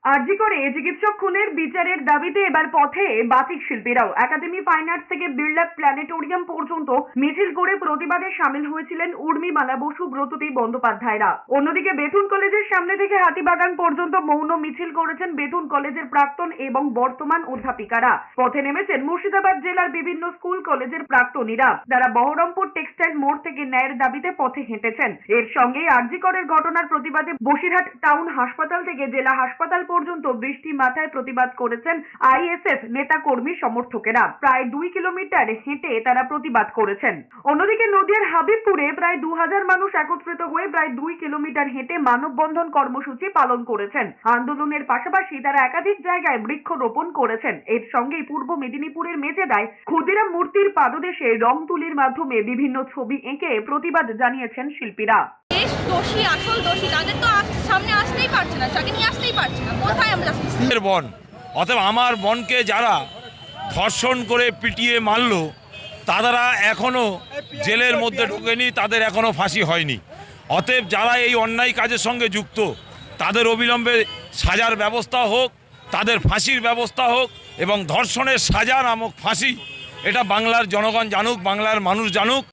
আরজি করে চিকিৎসক খুনের বিচারের দাবিতে এবার পথে বাচিক শিল্পীরাও। একাডেমি ফাইন আর্টস থেকে বিড়লা প্ল্যানেটোরিয়াম পর্যন্ত মিছিল করে প্রতিবাদে সামিল হয়েছিলেন উর্মিমালা বসু, ব্রততী বন্দ্যোপাধ্যায়রা। অন্যদিকে বেথুন কলেজের সামনে থেকে হাতিবাগান পর্যন্ত মৌন মিছিল করেছেন বেথুন কলেজের প্রাক্তন এবং বর্তমান অধ্যাপিকারা। পথে নেমেছেন মুর্শিদাবাদ জেলার বিভিন্ন স্কুল কলেজের প্রাক্তনীরা। তারা বহরমপুর টেক্সটাইল মোড় থেকে ন্যায়ের দাবিতে পথে হেঁটেছেন। এর সঙ্গেই আরজি করের ঘটনার প্রতিবাদে বসিরহাট টাউন হাসপাতাল থেকে জেলা হাসপাতাল পর্যন্ত বৃষ্টি মাথায় প্রতিবাদ করেছেন আইএসএফ নেতা কর্মী সমর্থকেরা। প্রায় 2 কিলোমিটার হেঁটে তারা প্রতিবাদ করেছেন। অন্যদিকে নদিয়ার হাবিবপুরে প্রায় 2000 মানুষ একত্রিত হয়ে প্রায় 2 কিলোমিটার হেঁটে মানববন্ধন কর্মসূচি পালন করেছেন। আন্দোলনের পাশাপাশি তারা একাধিক জায়গায় বৃক্ষরোপণ করেছেন। এর সঙ্গেই পূর্ব মেদিনীপুরের মেচেদায় ক্ষুদিরাম মূর্তির পাদদেশে রং তুলির মাধ্যমে বিভিন্ন ছবি এঁকে প্রতিবাদ জানিয়েছেন শিল্পীরা। দোষী, আসল দোষী তাদের তো সামনে আসতেই পারছে না, তাকে নিয়ে আসতেই পারছে না। কোথায় আমরা বন? অতএব আমার বনকে যারা ধর্ষণ করে পিটিয়ে মারল তারা এখনো জেলের মধ্যে ঢোকেনি, তাদের এখনো ফাঁসি হয়নি। অতএব যারা এই অন্যায় কাজের সঙ্গে যুক্ত তাদের অবিলম্বে সাজার ব্যবস্থা হোক, তাদের ফাঁসির ব্যবস্থা হোক এবং ধর্ষণের সাজা নামক ফাঁসি এটা বাংলার জনগণ জানুক, বাংলার মানুষ জানুক।